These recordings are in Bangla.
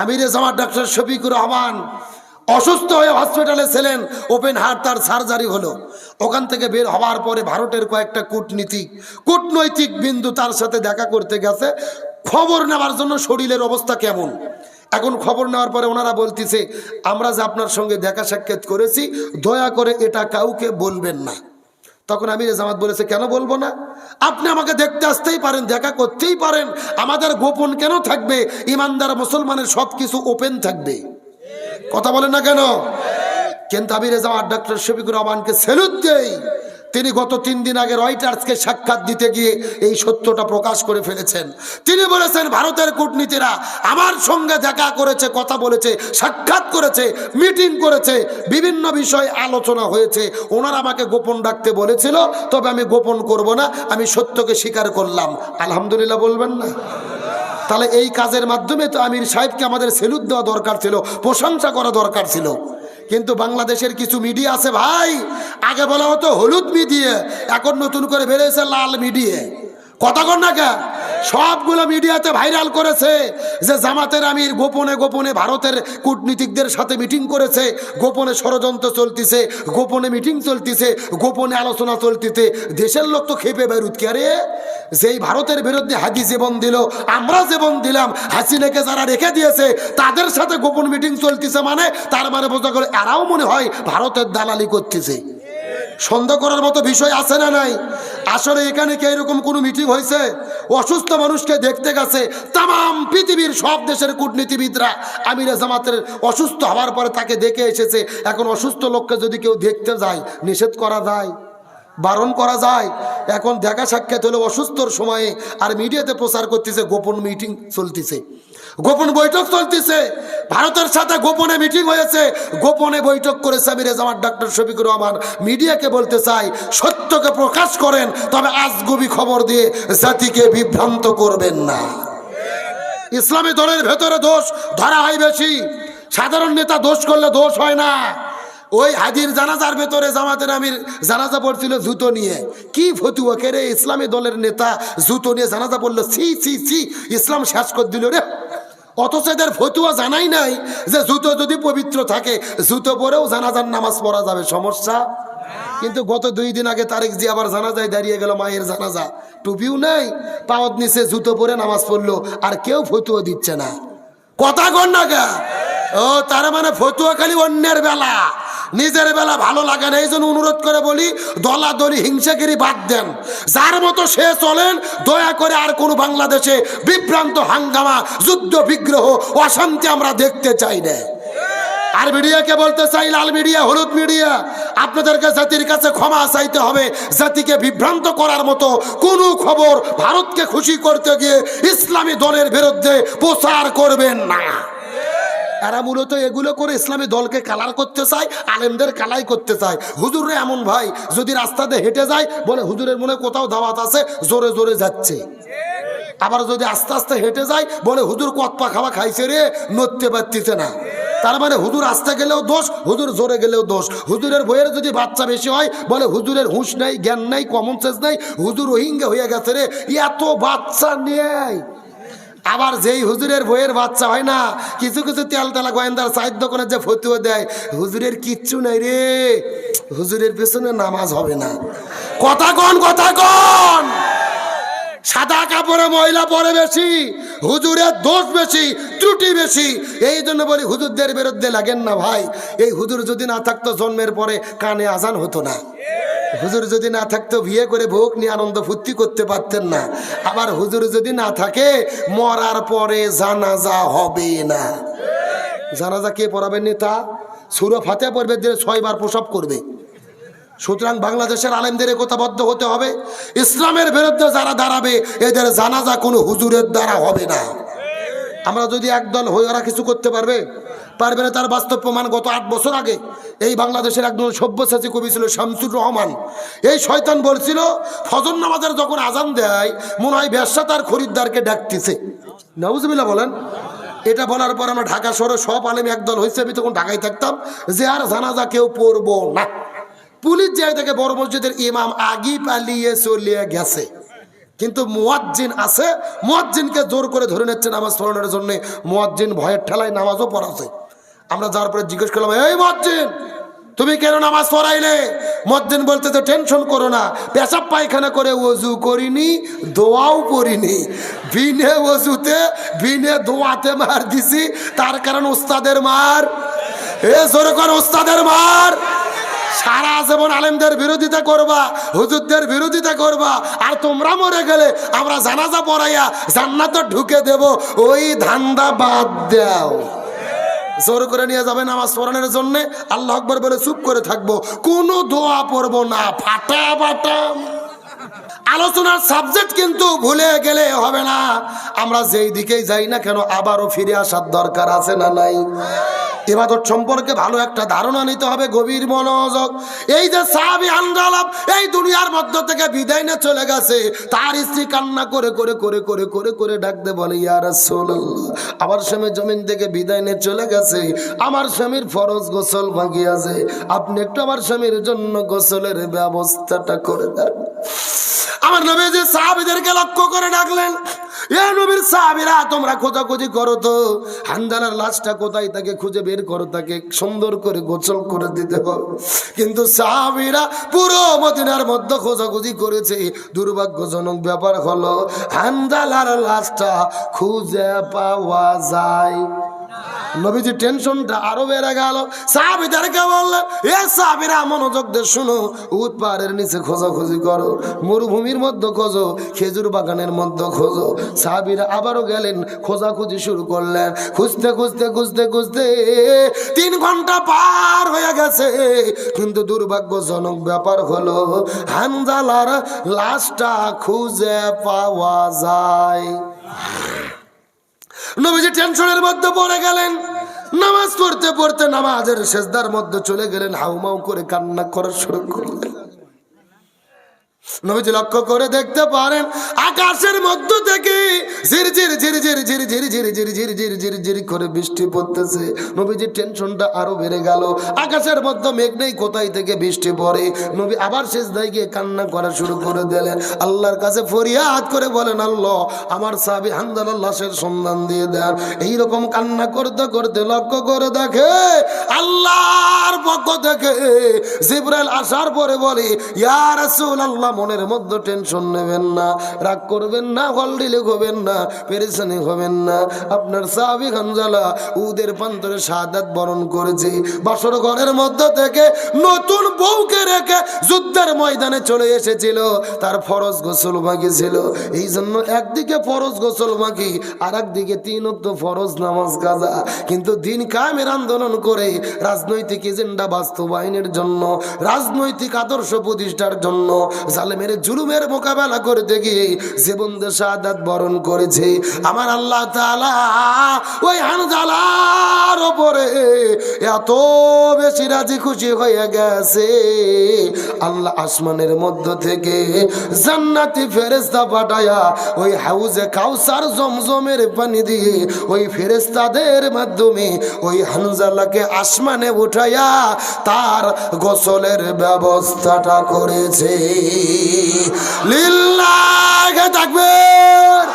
আমিরে জামাত ডাক্তার শফিকুর রহমান অসুস্থ হয়ে হসপিটালে ছিলেন, ওপেন হার্ট, তার সার্জারি হলো। ওখান থেকে বের হওয়ার পরে ভারতের কয়েকটা কূটনৈতিক বিন্দু তার সাথে দেখা করতে গেছে খবর নেওয়ার জন্য শরীরের অবস্থা কেমন। এখন খবর নেওয়ার পরে ওনারা বলতেছে, আমরা যে আপনার সঙ্গে দেখা সাক্ষাৎ করেছি, দয়া করে এটা কাউকে বলবেন না। তখন আমিরে জামাত বলেছে, কেন বলবো না? আপনি আমাকে দেখতে আসতেই পারেন, দেখা করতেই পারেন, আমাদের গোপন কেন থাকবে? ইমানদার মুসলমানের সব কিছু ওপেন থাকবে, কথা বলেন না কেন? কিন্তু আমিরে জামাত ডাক্তার শফিকুর রহমানকে স্যালুট দেই, তিনি গত 3 দিন আগে রয়টার্সকে সাক্ষাৎ দিতে গিয়ে এই সত্যটা প্রকাশ করে ফেলেছেন। তিনি বলেছেন, ভারতের কূটনীতিরা আমার সঙ্গে দেখা করেছে, কথা বলেছে, সাক্ষাৎ করেছে, মিটিং করেছে, বিভিন্ন বিষয় আলোচনা হয়েছে। ওনারা আমাকে গোপন রাখতে বলেছিল, তবে আমি গোপন করব না, আমি সত্যকে স্বীকার করলাম। আলহামদুলিল্লাহ বলবেন না? তাহলে এই কাজের মাধ্যমে তো আমির সাহেবকে আমাদের স্যালুট দেওয়া দরকার ছিল, প্রশংসা করা দরকার ছিল। কিন্তু বাংলাদেশের কিছু মিডিয়া আছে ভাই, আগে বলা হতো হলুদ মিডিয়া, এখন নতুন করে বেরিয়েছে লাল মিডিয়া, কথা কন না কে? সবগুলো মিডিয়াতে ভাইরাল করেছে যে জামাতের আমির গোপনে গোপনে ভারতের কূটনীতিকদের সাথে মিটিং করেছে, গোপনে ষড়যন্ত্র চলতেছে, গোপনে মিটিং চলতেছে, গোপনে আলোচনা চলতেছে। দেশের লোক তো খেপে বেরুত কে রে, যেই ভারতের বিরুদ্ধে হাদি জীবন দিল, আমরা জীবন দিলাম, হাসিনাকে যারা রেখে দিয়েছে তাদের সাথে গোপন মিটিং চলতেছে, মানে তার মানে বোঝা গেল এরাও মনে হয় ভারতের দালালি করতেছে। সন্দেহ করার মতো বিষয় আছে না নাই? আসলে এখানে কি এরকম কোনো মিটিং হয়েছে? অসুস্থ মানুষকে দেখতে গেছে তাম পৃথিবীর সব দেশের কূটনীতিবিদরা। আমিরে জামাতের অসুস্থ হওয়ার পরে তাকে দেখে এসেছে। এখন অসুস্থ লোককে যদি কেউ দেখতে যায়, নিষেধ করা যায়, বারণ করা যায়? এখন দেখা সাক্ষাৎ হলো অসুস্থর সময়ে, আর মিডিয়াতে প্রচার করতেছে গোপন মিটিং চলতেছে, গোপন বৈঠক চলতেছে। ভারতের সাথে গোপনে মিটিং হয়েছে, গোপনে বৈঠক করেছে আমিরে জামাত ডাক্তার শফিকুর রহমান। মিডিয়াকে বলতে চাই, সত্যকে প্রকাশ করেন, তবে আজগুবি খবর দিয়ে জাতিকে বিভ্রান্ত করবেন না। ইসলামী দলের ভেতরে দোষ ধরা হয় বেশি, সাধারণ নেতা দোষ করলে দোষ হয় না। ওই হাজির জানাজার ভেতরে জামাতের আমির জানাজা পড়ছিল জুতো নিয়ে, কি ফতুয়া কে রে? ইসলামী দলের নেতা জুতো নিয়ে জানাজা পড়লো, ছি ছি ছি, ইসলাম শেষ করে দিল রে। অথচ এদের ফতুয়া জানাই নাই যে জুতো যদি পবিত্র থাকে, জুতো পরেও জানাজার নামাজ পড়া যাবে, সমস্যা। কিন্তু গত 2 দিন আগে তারেক জি আবার জানাজায় দাঁড়িয়ে গেল, মায়ের জানাজা, টুপিও নেই, পাওয়াত নিচে জুতো পরে নামাজ পড়লো, আর কেউ ফতুয়া দিচ্ছে না, কথা কন না গা? ও তার মানে ফতুয়া খালি অন্যের বেলা, নিজের বেলা ভালো লাগে না। এই জন্য অনুরোধ করে বলি, দলাদলি হিংসাগিরি বাদ দেন, যার মতো সে চলেন। দয়া করে আর কোনো বাংলাদেশে বিভ্রান্ত, হাঙ্গামা, যুদ্ধ, বিগ্রহ, অশান্তি আমরা দেখতে চাই না। আর মিডিয়াকে বলতে চাই, লাল মিডিয়া, হলুদ মিডিয়া, আপনাদেরকে জাতির কাছে ক্ষমা চাইতে হবে। জাতিকে বিভ্রান্ত করার মতো কোনো খবর ভারতকে খুশি করতে গিয়ে ইসলামী দলের বিরুদ্ধে প্রচার করবেন না। এরা মূলত এগুলো করে ইসলামী দলকে কালার করতে চায়, আলেমদের কালাই করতে চায়। হুজুররা এমন ভাই, যদি রাস্তাতে হেঁটে যায় বলে হুজুরের মনে কোথাও দাওয়াত আছে, জোরে জোরে যাচ্ছে। আবার যদি আস্তে আস্তে হেঁটে যায় বলে হুজুর কতপা খাওয়া খাইছে রে, নড়তে পারতেছে না। তার মানে হুজুর আস্তে গেলেও দোষ, হুজুর জোরে গেলেও দোষ। হুজুরের বইয়ের যদি বাচ্চা বেশি হয় বলে হুজুরের হুঁশ নাই, জ্ঞান নাই, কমন সেন্স নাই, হুজুর রোহিঙ্গা হয়ে গেছে রে, এত বাচ্চা নেই। আবার যেই হুজুরের বইয়ের বাচ্চা হয় না, কিছু কিছু তেল তেলা গোয়েন্দার চায়ের দোকানে যে ফতুয়া দেয়, হুজুরের কিচ্ছু নাই রে, হুজুরের পেছনে নামাজ হবে না, কথা কন, কথা কন। সাদা কাপড়ে ময়লা পরে বেশি, হুজুরের দোষ বেশি, ত্রুটি বেশি। এই জন্য বলি হুজুরদের বিরুদ্ধে লাগেন না ভাই। এই হুজুর যদি না থাকতো জন্মের পরে কানে আজান হতো না, হুজুর যদি না থাকতো বিয়ে করে ভোগ নিয়ে আনন্দ ফুর্তি করতে পারতেন না। আবার হুজুর যদি না থাকে মরার পরে জানাজা হবে না। জানাজা কে পড়াবেন? নেতা সূরা ফাতিহা পড়বে, 6 বার প্রসাব করবে। সুতরাং বাংলাদেশের আলেমদের একতাবদ্ধ হতে হবে। ইসলামের বিরুদ্ধে যারা দাঁড়াবে এদের জানাজা কোনো হুজুরের দ্বারা হবে না। আমরা যদি একদল হয়ে, ওরা কিছু করতে পারবে? পারবে না। তার বাস্তব প্রমাণ গত 8 বছর আগে এই বাংলাদেশের একজন সব্যসাচী কবি ছিল শামসুর রহমান। এই শয়তান বলছিল ফজর নামাজের যখন আজান দেয় মনে হয় ব্যবসা তার খরিদ্দারকে ডাকতেছে। নাউজুবিল্লাহ বলেন। এটা বলার পর আমরা ঢাকা শহরে সব আলেম একদল হয়েছে। আমি তখন ঢাকায় থাকতাম, যে আর জানাজা কেউ পড়বো না। পুলিশ যায় থেকে বড় মসজিদের ইমাম আগি পালিয়ে চলিয়ে গেছে। কিন্তু মুয়াজ্জিন আছে, মুয়াজ্জিনকে জোর করে ধরে নিচ্ছে নামাজ পড়ানোর জন্য। মুয়াজ্জিন ভয়ের ঠেলায় নামাজও পড়াছে। আমরা যার পরে জিজ্ঞেস করলাম, এই মুয়াজ্জিন তুমি কেন নামাজ পড়াইলে? মুয়াজ্জিন বলতে, তো টেনশন করো না, পেশাব পায়খানা করে ওযু করিনি, দোয়াও করিনি, বিনে ওযুতে বিনে দোয়াতে মার দিছি, তার কারণ উস্তাদের মার। এ জোরে কর, উস্তাদের মার। সারা জীবন আলেমদের বিরোধিতা করবা, হুজুরদের বিরোধিতা করবা, আর তোমরা মরে গেলে আমরা জানাজা পড়াইয়া জান্নাতে ঢুকে দেব, ওই ধান্দা বাদ দাও। জোর করে নিয়ে যাবে নামাজ পড়ানোর জন্য, আল্লাহু আকবার বলে চুপ করে থাকবো, কোনো দোয়া পড়বো না, ফাটা ফাটা। আলোচনার সাবজেক্ট কিন্তু ভুলে গেলে হবে না। আমরা যেই দিকেই যাই না কেন আবারও ফিরে আসার দরকার আছে না নাই? ইবাদত সম্পর্কে ভালো একটা ধারণা নিতে হবে, গভীর মনোযোগ। এই যে সাহাবী হানজালা এই দুনিয়ার মধ্য থেকে বিদায় নিয়ে চলে গেছে, তার স্ত্রী কান্না করে করে করে করে করে করে ডাকতে বলে, ইয়া রাসূলুল্লাহ, আমার স্বামী জমিন থেকে বিদায় নিয়ে চলে গেছে, আমার স্বামীর ফরজ গোসল বাকি আছে, আপনি একটু আমার স্বামীর জন্য গোসলের ব্যবস্থাটা করে দেন। আমার নবী যে সাহাবীদেরকে লক্ষ্য করে ডাকলেন, এ নবীর সাহাবীরা তোমরা খোঁজাখুঁজি করো তো, হানজালার লাশটা কোথায় তাকে খুঁজে বের করো, তাকে সুন্দর করে গোসল করে দিতে হবে। কিন্তু সাহাবীরা পুরো মদিনার মধ্যে খোঁজাখুঁজি করেছে, দুর্ভাগ্যজনক ব্যাপার হলো হানজালার লাশটা খুঁজে পাওয়া যায়। নবীজি টেনশনটা আরো বেড়ে গেল। সাহাবীদেরকে বললেন, এ সাহাবীরা মনোযোগ দিয়ে শুনো, উট পাহাড়ের নিচে খোঁজাখুঁজি করো, মরুভূমির মধ্যে খোঁজো, খেজুর বাগানের মধ্যে খোঁজো। সাহাবীরা আবারও গেলেন, খোঁজাখুঁজি শুরু করলেন। খুঁজতে খুঁজতে খুঁজতে খুঁজতে 3 ঘন্টা পার হয়ে গেছে, কিন্তু দুর্ভাগ্যজনক ব্যাপার হলো হানজালার লাশটা খুঁজে পাওয়া যায়। নবীজি টেনশনের মধ্যে পড়ে গেলেন, নামাজ পড়তে পড়তে নামাজের সেজদার মধ্যে চলে গেলেন, হাউমাউ করে কান্না করা শুরু করলেন। নবীজি লক্ষ্য করে দেখতে পারেন আকাশের মধ্য থেকে ঝিরঝির ঝিরঝির ঝিরঝির ঝিরঝির ঝিরঝির ঝিরঝির করে বৃষ্টি পড়তেছে। নবীজির টেনশনটা আরো বেড়ে গেল, আকাশের মধ্যে মেঘ নেই, কোথায় থেকে বৃষ্টি পড়ে। নবী আবার সিজদায় গিয়ে কান্না করা শুরু করে দিলেন, আল্লাহর কাছে ফরিয়াদ করে বলেন, আল্লাহ আমার সাহাবী হানজালার লাশের সন্ধান দিয়ে দেন। এইরকম কান্না করতে করতে লক্ষ্য করে দেখে আল্লাহর পক্ষ থেকে জিবরাইল আসার পরে বলে, ইয়া রাসূলুল্লাহ, মনের মধ্যে টেনশন নেবেন না, রাগ করবেন না, হলডিলে হবেন না, পেরেশানি হবেন না। আপনার সাহাবী হানজালা উদের প্রান্তরে শাহাদাত বরণ করেছে, বাসর ঘরের মধ্যে থেকে নতুন বউকে রেখে যুদ্ধের ময়দানে চলে এসেছিল, তার ফরজ গোসল বাকি ছিল। এই জন্য একদিকে ফরজ গোসল বাকি, আর একদিকে 3 ওয়াক্ত ফরজ নামাজ কাজা। কিন্তু দিন কায়েমের আন্দোলন করে রাজনৈতিক এজেন্ডা বাস্তবায়নের জন্য, রাজনৈতিক আদর্শ প্রতিষ্ঠার জন্য, জালেমের জুলুমের মোকাবেলা করতে গিয়ে জীবন দিয়ে শাহাদাত বরণ করেছে। আমার আল্লাহ তাআলা ওই হানজালার উপরে এত বেশি রাজি খুশি হয়ে গেছে, আল্লাহ আসমানের মধ্য থেকে জান্নাতি ফেরেশতা পাঠায়া ওই হাউজে কাউসার জমজমের পানি দিয়ে ওই ফেরেশতাদের মাধ্যমে ওই হানজালাকে আসমানে উঠায়া তার গোসলের ব্যবস্থাটা করেছে। লিল্লাহি তাকবীর।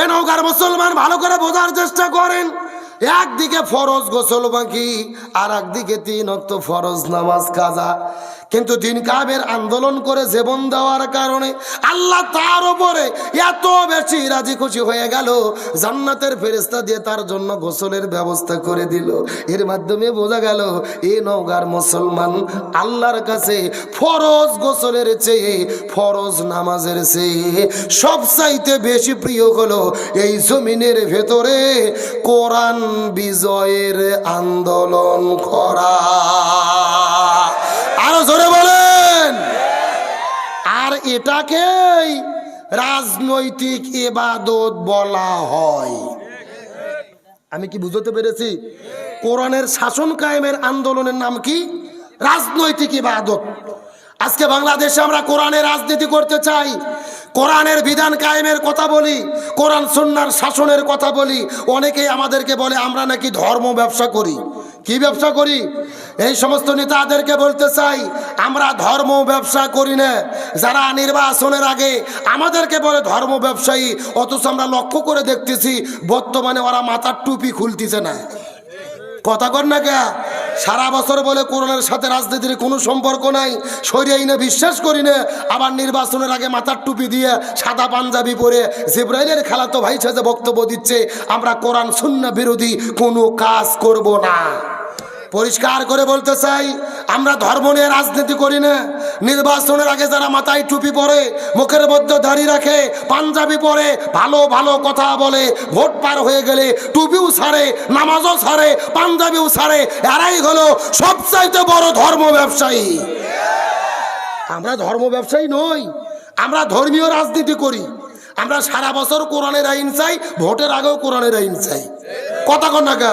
এ নওগাঁর মুসলমান ভালো করে বোঝার চেষ্টা করেন, একদিকে ফরজ গোসল বাকি, আর একদিকে 3 ওয়াক্ত ফরজ নামাজ কাজা। কিন্তু দিন কায়েমের আন্দোলন করে জীবন দেওয়ার কারণে আল্লাহ তার উপরে এত বেশি রাজি খুশি হয়ে গেল, জান্নাতের ফেরেশতা দিয়ে তার জন্য গোসলের ব্যবস্থা করে দিল। এর মাধ্যমে বোঝা গেল এই নওগাঁর মুসলমান আল্লাহর কাছে ফরজ গোসলের চেয়ে, ফরজ নামাজের চেয়ে সবচাইতে বেশি প্রিয় হলো এই জমিনের ভেতরে কোরআন বিজয়ের আন্দোলন করা। আরো জোরে বলেন। আর এটাকেই রাজনৈতিক ইবাদত বলা হয়। আমি কি বুঝতে পেরেছি? কোরআনের শাসন কায়েমের আন্দোলনের নাম কি? রাজনৈতিক ইবাদত। আজকে বাংলাদেশে আমরা কোরআনের রাজনীতি করতে চাই, কোরআনের বিধান কায়েমের কথা বলি, কোরআন সুন্নাহর শাসনের কথা বলি। অনেকেই আমাদেরকে বলে আমরা নাকি ধর্ম ব্যবসা করি। কি ব্যবসা করি? এই সমস্ত নেতাদেরকে বলতে চাই, আমরা ধর্ম ব্যবসা করি না। যারা নির্বাচনের আগে আমাদেরকে বলে ধর্ম ব্যবসায়ী, অথচ আমরা লক্ষ্য করে দেখতেছি বর্তমানে ওরা মাথার টুপি খুলতেছে না। কথা কর না কে? সারা বছর বলে কোরআনের সাথে রাজনীতির কোনো সম্পর্ক নাই, শরিয়া আইনে বিশ্বাস করি না, আবার নির্বাচনের আগে মাথার টুপি দিয়ে সাদা পাঞ্জাবি পরে জিবরাইলের খালাতো ভাই সাথে বক্তব্য দিচ্ছে আমরা কোরআন সুন্নাহ বিরোধী কোনো কাজ করব না। পরিষ্কার করে বলতে চাই, আমরা ধর্ম নিয়ে রাজনীতি করি না। নির্বাচনের আগে যারা মাথায় টুপি পরে, মুখের মধ্যে দাড়ি রাখে, পাঞ্জাবি পরে, ভালো ভালো কথা বলে, ভোট পার হয়ে গেলে টুপিও ছাড়ে, নামাজও ছাড়ে, পাঞ্জাবিও ছাড়ে, এরাই হলো সবচাইতে বড় ধর্ম ব্যবসায়ী। আমরা ধর্ম ব্যবসায়ী নই, আমরা ধর্মীয় রাজনীতি করি। আমরা সারা বছর কোরআনের আইন চাই, ভোটের আগেও কোরআনের আইন চাই। কথা কন না কা?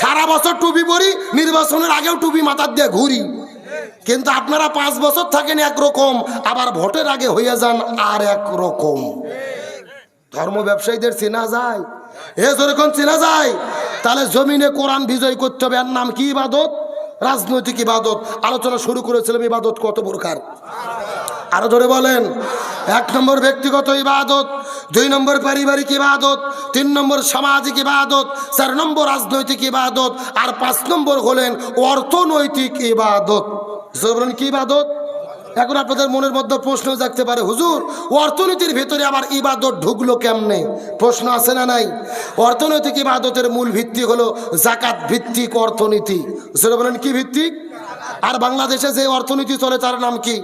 সারা বছর টুপি পরি, নির্বাচনের আগেও টুপি মাথার দিয়ে ঘুরি, কিন্তু আপনারা 5 বছর থাকেন একরকম, আবার ভোটের আগে হয়ে যান আর একরকম। ধর্ম ব্যবসায়ীদের চেনা যায়? যেরকম চেনা যায়, তাহলে জমিনে কোরআন বিজয় করতে হবে। এর নাম কি? ইবাদত, রাজনৈতিক ইবাদত। আলোচনা শুরু করেছিলাম ইবাদত কত প্রকার, আরো ধরে বলেন। 1 নম্বর ব্যক্তিগত ইবাদত, 2 নম্বর পারিবারিক ইবাদত, 3 নম্বর সামাজিক ইবাদত, 4 নম্বর রাজনৈতিক ইবাদত, আর 5 নম্বর হলেন অর্থনৈতিক ইবাদত। বলেন কি ইবাদত? এখন আপনাদের মনের মধ্যে প্রশ্ন জাগতে পারে, হুজুর অর্থনীতির ভেতরে আবার ইবাদত ঢুকলো কেমনে? প্রশ্ন আছে না নাই? অর্থনৈতিক ইবাদতের মূল ভিত্তি হলো যাকাত ভিত্তিক অর্থনীতি। বলেন কি ভিত্তিক? আর বাংলাদেশে যে অর্থনীতি চলে তার নাম কি?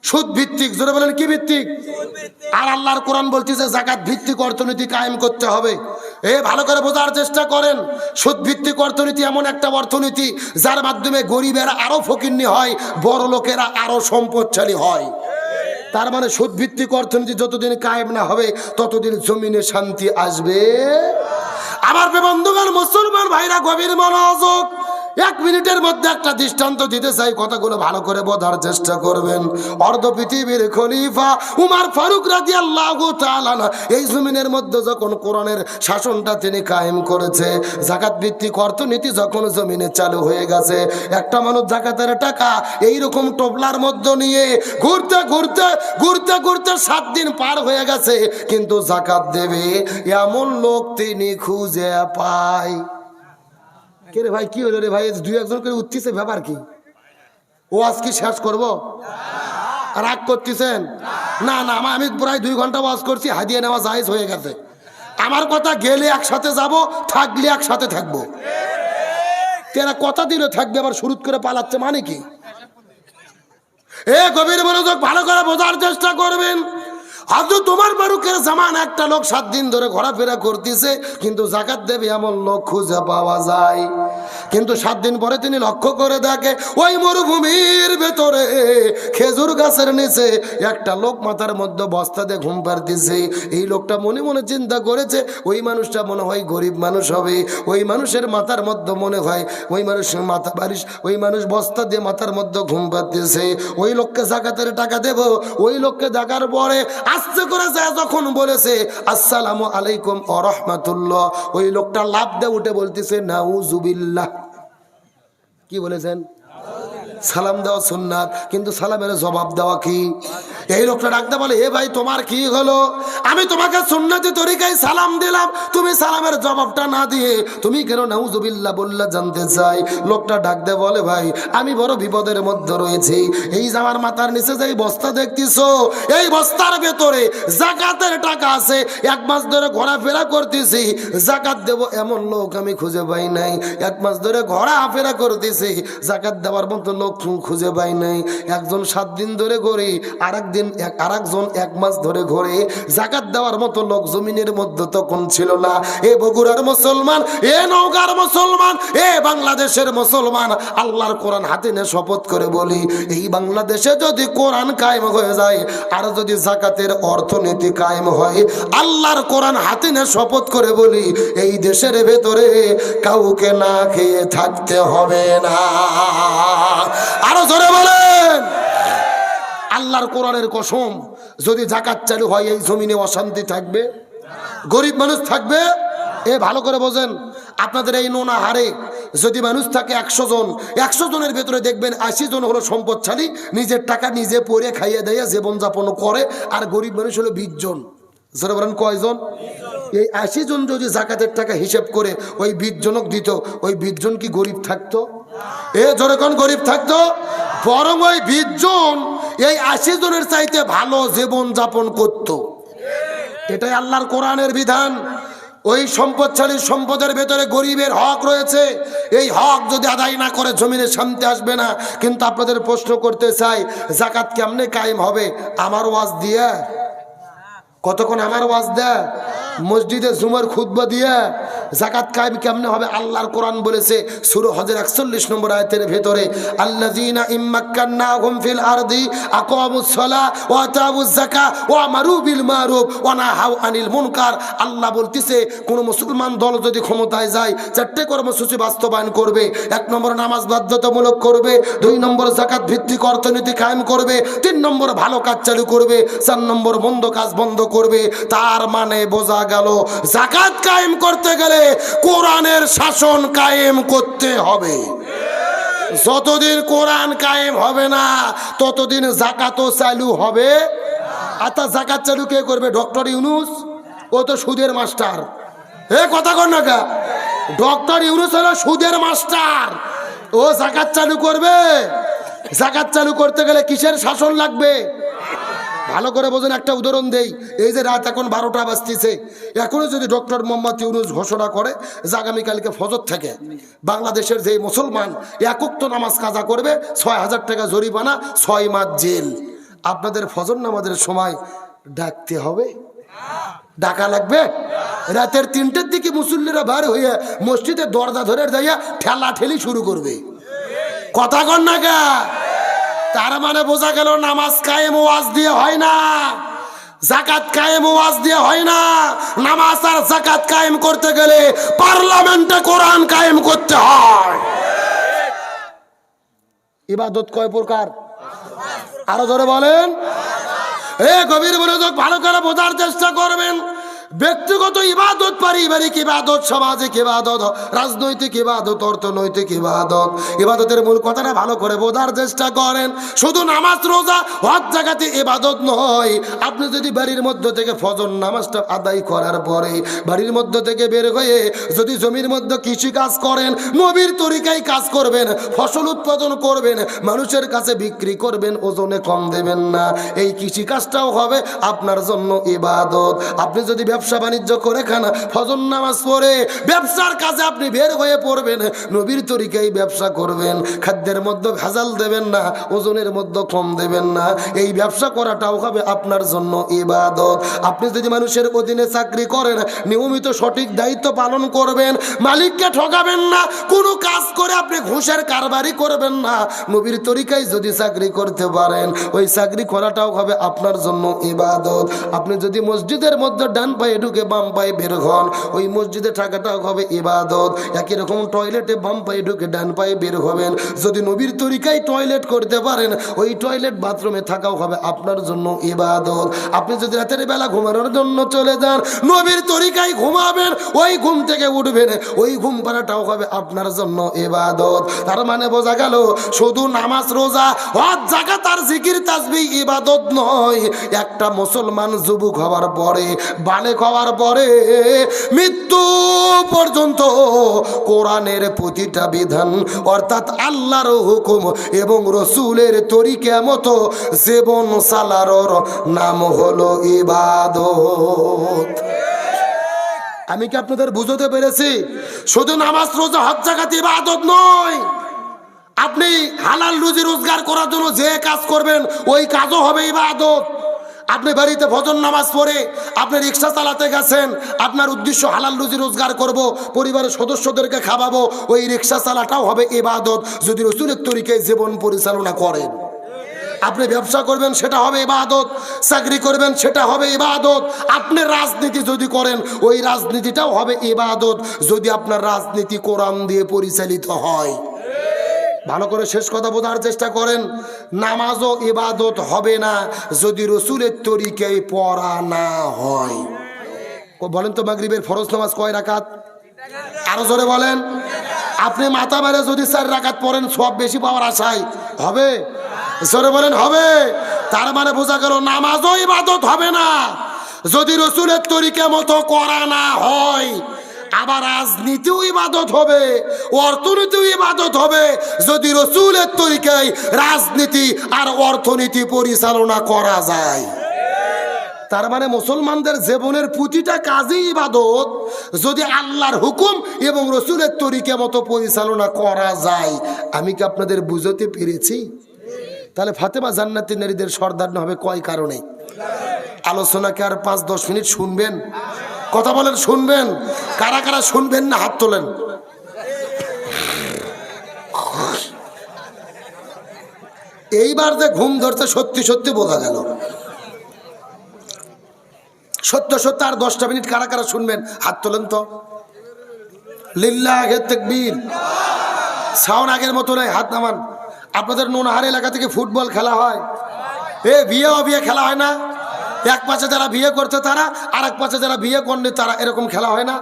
সুদ ভিত্তিক। জোরে বলেন কি ভিত্তিক? আর আল্লাহর কোরআন বলতেছে যাকাত ভিত্তিক অর্থনীতি কায়েম করতে হবে। ভালো করে বোঝার চেষ্টা করেন। সুদ ভিত্তিক অর্থনীতি এমন একটা অর্থনীতি যার মাধ্যমে গরিবেরা আরো ফকিন্নি হয়, বড় লোকেরা আরো সম্পদশালী হয়। তার মানে সুদ ভিত্তিক অর্থনীতি যতদিন কায়েম না হবে ততদিন জমিনে শান্তি আসবে। আমার বন্ধুগণ, মুসলমান ভাইরা, গভীর মনোযোগ। 1 মিনিটের মধ্যে একটা দৃষ্টান্ত দিতে চাই, কথাগুলো ভালো করে বোঝার চেষ্টা করবেন। অর্ধ পৃথিবীর খলিফা উমর ফারুক রাদিয়াল্লাহু তাআলা এই জমিনের মধ্যে যখন কোরআনের শাসনটা তিনি কায়েম করেছে, যাকাত ভিত্তিক অর্থনীতি যখন জমিনে চালু হয়ে গেছে, একটা মানুষ যাকাতের টাকা এইরকম টোপলার মধ্যে নিয়ে ঘুরতে ঘুরতে ঘুরতে ঘুরতে 7 দিন পার হয়ে গেছে, কিন্তু যাকাত দেবে এমন লোক তিনি খুঁজে পায়। কে রে ভাই, কি হলো রে ভাই? 2-1 করে উঠতেছে, ব্যাপার কি? ও আজ কি শেষ করবো? রাগ করতেছেন? না না, আমি প্রায় 2 ঘন্টা ওয়াজ করছি, হাদিয়া নেওয়া জায়েজ হয়ে গেছে। আমার কথা, গেলে একসাথে যাব, থাকলে একসাথে থাকবো। তেরা কথা দিলে থাকবে, আবার শুরু করে পালাচ্ছে, মানে কি? গভীর মনোযোগ, ভালো করে বোঝার চেষ্টা করবেন। হযরত ওমর ফারুকের জামান একটা লোক 7 দিন ধরে ঘোরাফেরা করতেছে, কিন্তু যাকাত দেবে এমন লোক খুঁজে পাওয়া যায়। কিন্তু 7 দিন পরে তিনি লক্ষ্য করে দেখে ওই মরুভূমির ভেতরে খেজুর গাছের নিচে একটা লোক মাথার মধ্যে বস্তা দিয়ে ঘুম পাড়তেছে। এই লোকটা মনে মনে চিন্তা করেছে ওই মানুষটা মনে হয় গরিব মানুষ হবে। ওই মানুষের মাথার মধ্যে মনে হয় ওই মানুষের মাথা বারিশ, ওই মানুষ বস্তা দিয়ে মাথার মধ্যে ঘুম পাড়তেছে। ওই লোককে যাকাতের টাকা দেব। ওই লোককে দেখার পরে আস্তে করে যায় যখন বলেছে আসসালামু আলাইকুম ওয়া রাহমাতুল্লাহ, ওই লোকটা লাফ দিয়ে উঠে বলতেছে নাউজুবিল্লাহ। কি বলেছেন? সালাম দেওয়া সুন্নাত, কিন্তু সালামের জবাব দেওয়া কি? এই লোকটা ডাকতে বলে, এ ভাই তোমার কি হলো? আমি তোমাকে সুন্নতি তরিকায় সালাম দিলাম, তুমি সালামের জবাবটা না দিয়ে তুমি কেন নাউজুবিল্লাহ বললা জানতে চাই। লোকটা ডাকতে বলে, ভাই আমি বড় বিপদের মধ্যে রয়েছি। এই যে আমার মাথার নিচে যে বস্তা দেখতেছো, এই বস্তার ভেতরে যাকাতের টাকা আছে। 1 মাস ধরে ঘোরাফেরা করতেছি, যাকাত দেব এমন লোক আমি খুঁজে পাই নাই। 1 মাস ধরে ঘোরাফেরা করতেছি, যাকাত দেওয়ার মতো লোক খুঁজে পাই নাই। একজন 7 দিন ধরে ঘুরে, আরেকজন 1 মাস ধরে ঘুরে, যাকাত দেওয়ার মতো লোক জমিনের মধ্যে তখন ছিল না। বগুড়ার মুসলমান, নওগাঁর মুসলমান, বাংলাদেশের মুসলমান, আল্লাহর কোরআন হাতে নিয়ে শপথ করে বলি, এই বাংলাদেশে যদি কোরআন কায়েম হয়ে যায় আর যদি যাকাতের অর্থনীতি কায়েম হয়, আল্লাহর কোরআন হাতে নিয়ে শপথ করে বলি, এই দেশের ভেতরে কাউকে না খেয়ে থাকতে হবে না। আরো জোরে বলেন, আল্লাহর কোরআনের কসম, যদি যাকাত চালু হয় এই জমিনে অশান্তি থাকবে, গরিব মানুষ থাকবে। ভালো করে বোঝেন, আপনাদের এই নোনা হারে যদি মানুষ থাকে 100 জন, 100 জনের ভেতরে দেখবেন 80 জন হলো সম্পদশালী, নিজের টাকা নিজে পরে খাইয়ে দেয় জীবনযাপন করে, আর গরিব মানুষ হলো 20 জন। যারা বলেন কয়জন? এই 80 জন যদি জাকাতের টাকা হিসেব করে ওই 20 জনক দিত, ওই 20 জন কি গরিব থাকতো? যখন গরিব থাকতো, বরং ওই 20 জন এই 80 জনের চাইতে ভালো জীবন যাপন করত। এটাই আল্লাহর কোরআনের বিধান। ওই সম্পদশালীর সম্পদের ভেতরে গরিবের হক রয়েছে, এই হক যদি আদায় না করে জমিনে শান্তি আসবে না। কিন্তু আপনাদের প্রশ্ন করতে চাই, জাকাত কেমনে কায়েম হবে? আমার ওয়াজ দিয়ে? কতক্ষণ আমার ওয়াজ দেয়? মসজিদে জুমার খুতবা দিয়ে জাকাত কায়েম কেমনে হবে? আল্লাহর কোরআন বলেছে সূরা হজের 41 নম্বর আয়াতের ভেতরে, আল্লাযীনা ইম্মাক্কান্নাহুম ফিল আরদি আকামুস সালাহ ওয়া আতাউজ যাকাত ওয়া আমারু বিল মারুফ ওয়া নাহাউ আনিল মুনকার। আল্লাহ বলতিছে কোন মুসলমান দল যদি ক্ষমতায় যায় 4টে কর্মসূচি বাস্তবায়ন করবে। 1 নম্বর নামাজ বাধ্যতামূলক করবে, 2 নম্বর যাকাত ভিত্তিক অর্থনীতি কায়েম করবে, 3 নম্বর ভালো কাজ চালু করবে, 4 নম্বর মন্দ কাজ বন্ধ করবে। তার মানে বোঝা গেল যাকাত কায়েম করতে গেলে কোরআনের শাসন কায়েম করতে হবে। যতদিন কোরআন কায়েম হবে না ততদিন যাকাতও চালু হবে। আচ্ছা, যাকাত চালু কে করবে? ডক্টর ইউনূস? ও তো সুদের মাস্টার। কথা কর না কা, ডক্টর ইউনূস হলো সুদের মাস্টার, ও যাকাত চালু করবে? যাকাত চালু করতে গেলে কিসের শাসন লাগবে? ভালো করে বোঝেন, একটা উদাহরণ দেই। এই যে রাত এখন 12টা বাজতেছে, এখনো যদি ডক্টর মোহাম্মদ ইউনূস ঘোষণা করে যে আগামীকালকে ফজর থেকে বাংলাদেশের যে মুসলমান একক তো নামাজ কাজা করবে, 6000 টাকা জরিমানা, 6 মাস জেল। আপনাদের ফজর নামাজের সময় ডাকতে হবে? ডাকা লাগবে? রাতের 3টের দিকে মুসল্লিরা বার হয়ে মসজিদের দরজা ধরে যাইয়া ঠেলা ঠেলি শুরু করবে। কথা কন না গা? তার মানে বোঝা গেল নামাজ কায়েম ওয়াজ দিয়ে হয় না, যাকাত কায়েম ওয়াজ দিয়ে হয় না। নামাজ আর যাকাত কায়েম করতে গেলে পার্লামেন্টে কোরআন কায়েম করতে হয়। ইবাদত কয় প্রকার? আরো ধরে বলেন। গভীর মনোযোগ, ভালো করে বোঝার চেষ্টা করবেন। ব্যক্তিগত ইবাদত, পারিবারিক ইবাদত, সামাজিক ইবাদত, রাজনৈতিক ইবাদত, অর্থনৈতিক ইবাদত। ইবাদতের মূল কথাটা ভালো করে বোঝার চেষ্টা করেন। শুধু নামাজ রোজা হজ জাকাতে ইবাদত নয়। আপনি যদি বাড়ির মধ্য থেকে ফজর নামাজটা আদায় করার পরে বাড়ির মধ্য থেকে বের হয়ে যদি জমির মধ্যে কৃষি কাজ করেন, নবীর তরিকায় কাজ করবেন, ফসল উৎপাদন করবেন, মানুষের কাছে বিক্রি করবেন, ওজনে কম দেবেন না, এই কৃষি কাজটাও হবে আপনার জন্য ইবাদত। আপনি যদি ব্যবসা বাণিজ্য করে খান, ফজর নামাজ পড়ে ব্যবসার কাজে আপনি বের হয়ে পড়বেন, নবীর তরিকায় ব্যবসা করবেন, খাদ্যের মধ্যে ভেজাল দেবেন না, ওজনের মধ্যে কম দেবেন না, এই ব্যবসা করাটাও হবে আপনার জন্য ইবাদত। আপনি যদি মানুষের অধীনে চাকরি করেন, নিয়মিত সঠিক দায়িত্ব পালন করবেন, মালিককে ঠকাবেন না, কোনো কাজ করে আপনি ঘুষের কারবারি করবেন না, নবীর তরিকায় যদি চাকরি করতে পারেন, ওই চাকরি করাটাও হবে আপনার জন্য ইবাদত। আপনি যদি মসজিদের মধ্যে ডান পায়ে ঢুকে বাম পায়ে বের হন, ওই মসজিদে থাকাটাও হবে ইবাদত। একই রকম টয়লেটে বাম পায়ে ঢুকে ডান পায়ে বের হবেন, যদি নবীর তরিকায় টয়লেট করতে পারেন, ওই টয়লেট বাথরুমে থাকাও হবে আপনার জন্য ইবাদত। আপনি যদি রাতের বেলা ঘুমানোর জন্য চলে যান, নবীর তরিকায় ঘুমাবেন, ওই ঘুম থেকে উঠবেন, ওই ঘুম পাড়াটাও হবে আপনার জন্য ইবাদত। তার মানে বোঝা গেল শুধু নামাজ রোজা হজ যাকাত আর জিকির তাসবিহ ইবাদত নয়। একটা মুসলমান যুবক হওয়ার পরে, বালেক হওয়ার পরে মৃত্যু পর্যন্ত কোরআনের প্রতিটা বিধান অর্থাৎ আল্লাহর হুকুম এবং রসুলের তরিকা মতো জীবন চালানোর নাম হলো ইবাদত। আমি কি আপনাদের বুঝতে পেরেছি? শুধু নামাজ রোজা হজ যাকাত ইবাদত নয়। আপনি হালাল রুজি রোজগার করার জন্য যে কাজ করবেন, ওই কাজও হবে ইবাদত। আপনি বাড়িতে ফজর নামাজ পড়ে আপনি রিক্সা চালাতে গেছেন, আপনার উদ্দেশ্য হালাল রুজি রোজগার করব, পরিবারের সদস্যদেরকে খাওয়াবো, ওই রিক্সা চালাটাও হবে ইবাদত যদি রাসূলের তরিকায় জীবন পরিচালনা করেন। আপনি ব্যবসা করবেন, সেটা হবে ইবাদত। চাকরি করবেন, সেটা হবে ইবাদত। আপনি রাজনীতি যদি করেন, ওই রাজনীতিটাও হবে ইবাদত যদি আপনার রাজনীতি কোরআন দিয়ে পরিচালিত হয়। ভালো করে শেষ কথা বোঝার চেষ্টা করেন। নামাজও ইবাদত হবে না যদি রাসূলের তরিকায় পড়া না হয়। বলেন তো মাগরিবের ফরজ নামাজ কয় রাকাত? আরো জোরে বলেন। আপনি মাথা মেরে যদি 4 রাকাত পড়েন সব বেশি পাওয়ার আশায় হবে? জোরে বলেন হবে? তার মানে বোঝা গেল নামাজও ইবাদত হবে না যদি রসুলের তরিকা মতো করা না হয়। আবার রাজনীতিও ইবাদত হবে, অর্থনীতিও ইবাদত হবে যদি রসুলের তরিকায় রাজনীতি আর অর্থনীতি পরিচালনা করা যায়। তার মানে মুসলমানদের জীবনের প্রতিটা কাজই ইবাদত যদি আল্লাহর হুকুম এবং রসুলের তরিকা মতো পরিচালনা করা যায়। আমি কি আপনাদের বুঝতে পেরেছি? তাহলে ফাতেমা জান্নাতি নারীদের সর্দার হবে কয় কারণে? আলোচনাকে আর 5-10 মিনিট শুনবেন? কথা বলেন, শুনবেন? কারা কারা শুনবেন না হাত তোলেন। এইবার যে ঘুম ধরতে সত্যি সত্যি বোঝা গেল। সত্য সত্য আর 10টা মিনিট কারা কারা শুনবেন হাত তোলেন তো। লিল্লাহে তাকবীর। সাউন্ড আগের মতো নয়, হাত নামান। আপনাদের নোনাহার এলাকা থেকে ফুটবল খেলা হয়, বিয়ে খেলা হয় না? এক পাশে যারা বিয়ে করছে তারা, আর এক পাশে যারা বিয়ে করেনি তারা, এরকম খেলা হয় না?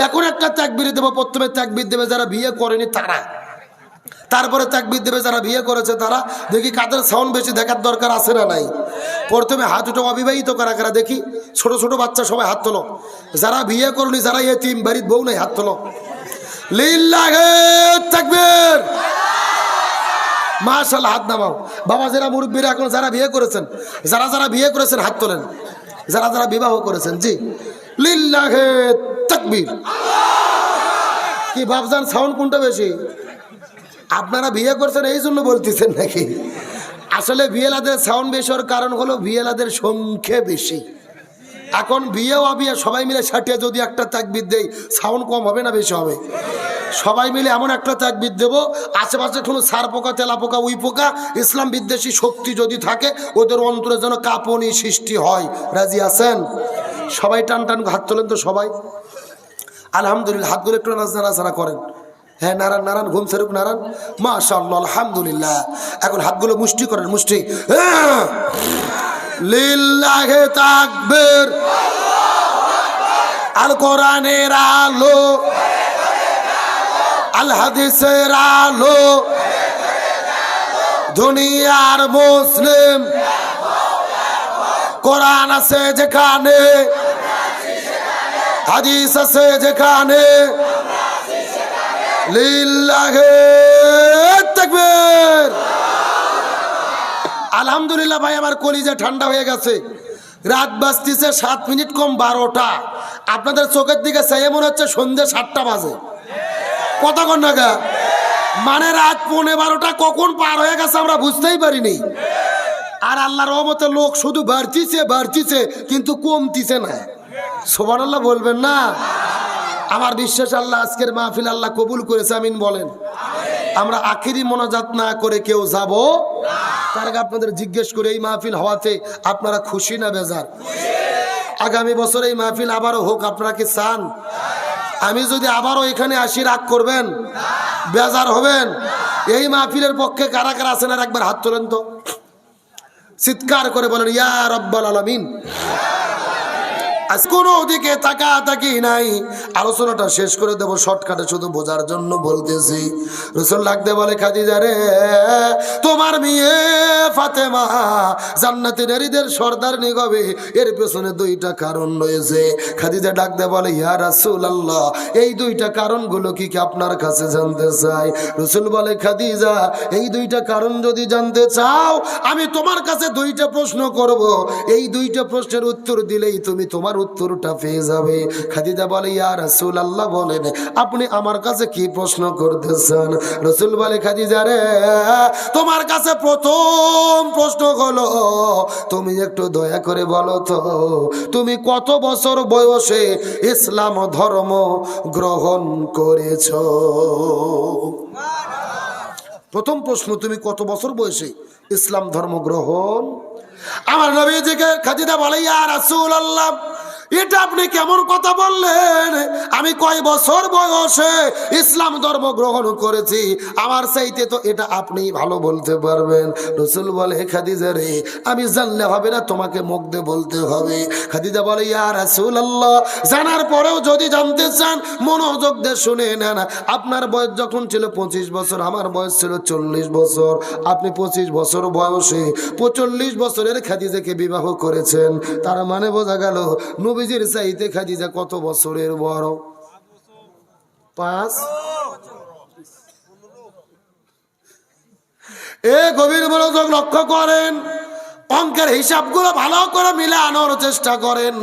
এখন একটা তাকবীর দেবো, প্রথমে তাকবীর দেবে যারা বিয়ে করেনি তারা, তারপরে তাকবীর দেবে যারা বিয়ে করেছে তারা। দেখি কাদের সাউন্ড বেশি দেখার দরকার আছে না নাই? প্রথমে হাত উঠো অবিবাহিত কারা কারা দেখি, ছোট ছোট বাচ্চা সবাই হাত তোলো। যারা বিয়ে করনি, যারা এতিম বাড়ির বউ নাই, হাত তোলো। লিল্লাহে তাকবীর। মাশাআল্লাহ, হাত নামাও। বাবা যারা মুরব্বীরা এখন যারা বিয়ে করেছেন, যারা বিয়ে করেছেন হাত তোলেন। যারা বিবাহ করেছেন, জি লিল্লাহে তাকবীর। কি ভাবছেন সাউন্ড কোনটা বেশি? আপনারা বিয়ে করছেন এই জন্য বলতেছেন নাকি? আসলে বিয়েলাদের সাউন্ড বেশি হওয়ার কারণ হলো বিয়েলাদের সংখ্যা বেশি। এখন বিয়ে অবিয়ে সবাই মিলে সাটিয়ে যদি একটা তাকবীর দেই, সাউন্ড কম হবে না বেশি হবে? সবাই মিলে এমন একটা তাকবীর দেবো, আশেপাশে কোনো সার পোকা, তেলা পোকা, উই পোকা, ইসলাম বিদ্বেষী শক্তি যদি থাকে ওদের অন্তরে যেন কাঁপুনি সৃষ্টি হয়। রাজি আছেন? সবাই টান টান হাত তোলেন তো সবাই। আলহামদুলিল্লাহ, হাতগুলো একটু নাড়াচাড়া করেন। হ্যাঁ, নারায়ণ ঘুম সেরুক নারায়ণ। মাশাআল্লাহ, আলহামদুলিল্লাহ। এখন হাতগুলো মুষ্টি করেন, মুষ্টি। লিল্লাহে তাকবীর। আল কোরআনের আলো, আল হাদিসের আলো, দুনিয়ার মুসলিম। কোরআন আছে যেখানে, হাদিস আছে যেখানে, লিল্লাহে তাকবীর। আলহামদুলিল্লাহ ভাই, আমার কলিজা ঠান্ডা হয়ে গেছে। রাত বাজতেছে 7 মিনিট কম 12টা। আপনাদের চোখের দিকে চাইয়ে মনে হচ্ছে সন্ধ্যে 7টা বাজে। কথা কন না গা? মানে রাত 11:15 কখন পার হয়ে গেছে আমরা বুঝতেই পারিনি। আর আল্লাহর রহমতে লোক শুধু বাড়তিছে কিন্তু কমতিছে না। সুবহানাল্লাহ বলবেন না? আমার বিশ্বাস আল্লাহ আজকের মাহফিল আল্লাহ কবুল করেছে, আমিন বলেন। আমরা আখিরি মোনাজাত না করে কেউ যাব না। তার আগে আপনাদের জিজ্ঞেস করে এই মাহফিল হওয়াতে আপনারা খুশি না বেজার? আগামী বছর এই মাহফিল আবারও হোক, আপনারা কি চান? আমি যদি আবারও এখানে আসি রাগ করবেন? বেজার হবেন? এই মাহফিলের পক্ষে কারা কারা আছেন আর একবার হাত তোলেন তো, চিৎকার করে বলেন ইয়া রাব্বাল আলামিন। আজ কোনো দিকে তাকাতাকি নাই। আলোচনাটা শেষ করে দেবো শর্টকাটে, শুধু বোঝার জন্য বলতেছি। রাসূল ডাকতে বলে, খাদিজা রে, তোমার মেয়ে ফাতেমা জান্নাতি নারীদের সর্দারনি হবে, এর পেছনে 2টা কারণ রয়েছে। খাদিজা ডাকতে বলে, ইয়া রাসূলুল্লাহ, এই 2টা কারণগুলো কি আপনার কাছে জানতে চাই। রাসূল বলে, খাদিজা, এই 2টা কারণ যদি জানতে চাও, আমি তোমার কাছে 2টা প্রশ্ন করব। এই 2টা প্রশ্নের উত্তর দিলেই তুমি তোমার উত্তরটা পেয়ে যাবে। খাদিজা বলে, ইয়া রাসূলুল্লাহ, বলেন আপনি আমার কাছে কি প্রশ্ন করতেছেন? রাসূল বলে, খাদিজা রে, তোমার কাছে প্রথম প্রশ্ন হলো, তুমি একটু দয়া করে বলো তো, তুমি কত বছর বয়সে ইসলাম ধর্ম গ্রহণ করেছো? প্রথম প্রশ্ন, তুমি কত বছর বয়সে ইসলাম ধর্ম গ্রহণ? আমার নবীজিকে খাদিজা বলে, ইয়া রাসূলুল্লাহ, এটা আপনি কেমন কথা বললেন? আমি কয় বছর বয়সে ইসলাম ধর্ম গ্রহণ করেছি, আমার চাইতে তো এটা আপনি ভালো বলতে পারবেন। রাসূল বলে, খাদিজা রে, আমি জানলে হবে না, তোমাকে মুখ দিয়ে বলতে হবে। খাদিজা বলে, ইয়া রাসূলুল্লাহ, জানার পরেও যদি জানতে চান মনোযোগ দিয়ে শুনে নেন। আপনার বয়স যখন ছিল 25 বছর, আমার বয়স ছিল 40 বছর। আপনি 25 বছর বয়সে 45 বছরের খাদিজাকে বিবাহ করেছেন। তার মানে বোঝা গেল নবীজির চাইতে খাদিজা কত বছরের বড়? 5। গভীর মনোযোগ লক্ষ্য করেন, অঙ্কের হিসাবগুলো ভালো করে মিলানোর চেষ্টা করেন।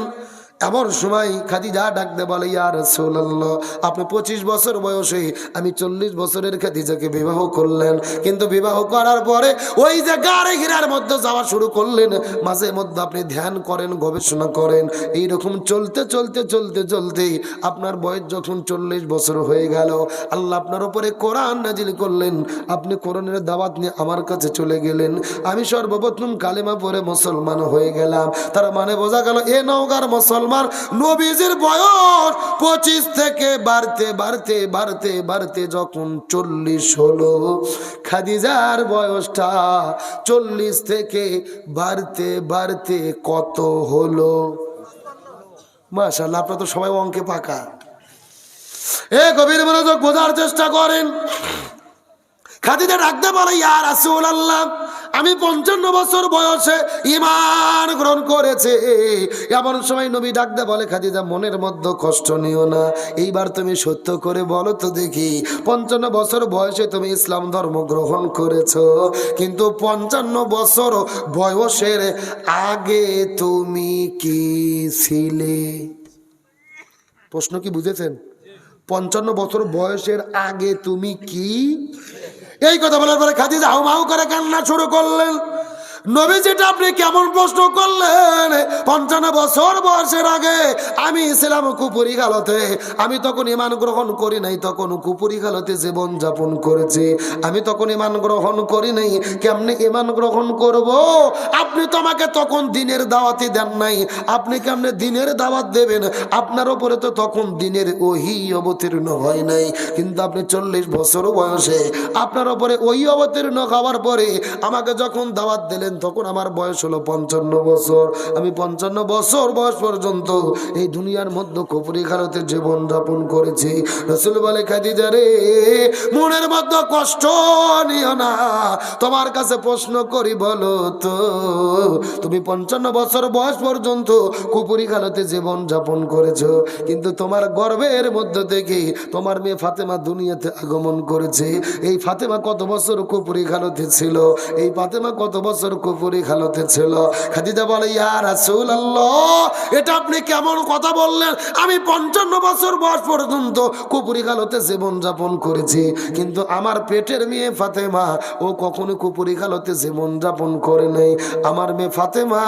এমন সময় খাদিজা ডাকতে বলে, ইয়া রাসূলুল্লাহ, আপনি 25 বছর বয়সে আমি 40 বছরের খাদিজাকে বিবাহ করলেন, কিন্তু বিবাহ করার পরে ওই যে গাড়ি ঘিরার মধ্যে যাওয়া শুরু করলেন, মাঝে মধ্যে আপনি ধ্যান করেন, গবেষণা করেন, এইরকম চলতে চলতে চলতে চলতে আপনার বয়স যখন 40 বছর হয়ে গেল, আল্লাহ আপনার উপরে কোরআন নাজিল করলেন। আপনি কোরআনের দাওয়াত নিয়ে আমার কাছে চলে গেলেন। আমি সর্বপ্রথম কালেমা পড়ে মুসলমান হয়ে গেলাম। তার মানে বোঝা গেল এ নওগাঁর মুসলমান নবীজির বয়স 25 থেকে বাড়তে বাড়তে বাড়তে বাড়তে যখন 40 হলো, খাদিজার বয়সটা 40 থেকে বাড়তে বাড়তে কত হলো? মাশাআল্লাহ, আপনারা তো সবাই অঙ্কে পাকা। গভীর মনোযোগ বোঝার চেষ্টা করেন। খাদিজা ডাকতে বলে, ইয়া রাসূলুল্লাহ, আমি 55 বছর বয়সে ঈমান গ্রহণ করেছে। এমন সময় নবী ডাকতে বলে, খাদিজা, মনের মধ্যে কষ্ট নিও না, এইবার তুমি সত্য করে বলো তো দেখি, 55 বছর বয়সে তুমি ইসলাম ধর্ম গ্রহণ করেছো, কিন্তু 55 বছর বয়সের আগে তুমি কি ছিলে? প্রশ্ন কি বুঝেছেন? 55 বছর বয়সের আগে তুমি কি? এই কথা বলার পরে খাদিজা হাউমাউ করে কান্না শুরু করলেন। নবী, যেটা আপনি কেমন প্রশ্ন করলেন? 55 বছর বয়সের আগে আমি ছিলাম কুপুরি হালতে, আমি তখন ঈমান গ্রহণ করি নাই, তখন কুপুরি হালতে জীবন যাপন করেছি, আমি তখন ঈমান গ্রহণ করি নাই। কেমনে ঈমান গ্রহণ করব? আপনি তো আমাকে তখন দিনের দাওয়াতই দেন নাই, আপনি কেমনে দিনের দাওয়াত দেবেন? আপনার উপরে তো তখন দিনের ওহী অবতীর্ণ হয় নাই, কিন্তু আপনি 40 বছর বয়সে আপনার উপরে ওহী অবতীর্ণ হওয়ার পরে আমাকে যখন দাওয়াত দিলেন, তখন আমার বয়স হলো 55 বছর। আমি 55 বছর বয়স পর্যন্ত এই দুনিয়ার মধ্যে কুফরি হালতে জীবন যাপন করেছি। রাসূল বলে, খাদিজা রে, মনের মধ্যে কষ্ট নিও না, তোমার কাছে প্রশ্ন করি, বলো তো, তুমি 55 বছর বয়স পর্যন্ত কুফরি হালতে জীবন যাপন করেছো, কিন্তু তোমার গর্ভের মধ্যে থেকে তোমার মেয়ে ফাতেমা দুনিয়াতে আগমন করেছে। এই ফাতেমা কত বছর কুফরি হালতে ছিল? এই ফাতেমা কত বছর কুফরি হালতে ছিল? খাদিজা বলে, ইয়া রাসূলুল্লাহ, এটা আপনি কেমন কথা বললেন? আমি 55 বছর বয়স পর্যন্ত কুফরি হালতে জীবন যাপন করেছি, কিন্তু আমার পেটের মেয়ে ফাতেমা ও কখনো কুফরি হালতে জীবন যাপন করে নাই। আমার মেয়ে ফাতেমা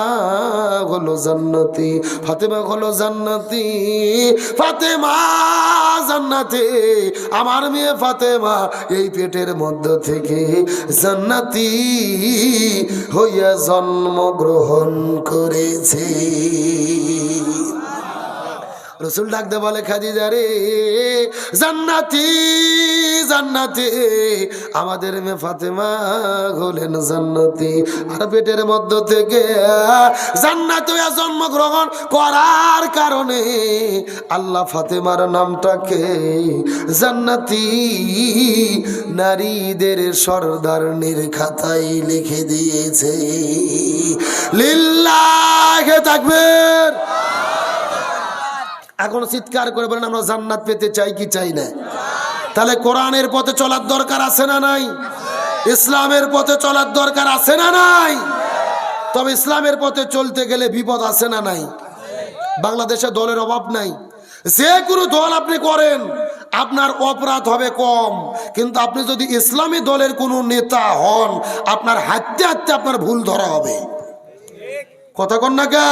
হলো জান্নাতি, ফাতেমা হলো জান্নাতি, ফাতেমা জান্নাতি। আমার মেয়ে ফাতেমা এই পেটের মধ্য থেকে জান্নাতি হইয়া জন্মগ্রহণ করেছে। রাসূল ডাকতে বলে, খাদিজা রে, জান্নাতি জান্নাতি, আমাদের মেয়ে ফাতেমা হলেন জান্নাতি, আর পেটের মধ্য থেকে জান্নাতে জন্মগ্রহণ করার কারণে আল্লাহ ফাতেমার নামটাকে জান্নাতি নারীদের সরদারনির খাতায় লিখে দিয়েছে। লিল্লাহি তাকবীর। এখন চিৎকার করে বলেন, আমরা জান্নাত পেতে চাই কি চাই না? তাহলে কোরআনের পথে চলার দরকার আছে না নাই? ইসলামের পথে চলার দরকার আছে না নাই? তবে ইসলামের পথে চলতে গেলে বিপদ আছে না নাই? বাংলাদেশে দলের অভাব নাই, যে কোনো দল আপনি করেন আপনার অপরাধ হবে কম, কিন্তু আপনি যদি ইসলামী দলের কোনো নেতা হন, আপনার হাঁটতে হাঁটতে আপনার ভুল ধরা হবে। কথা কন না কা?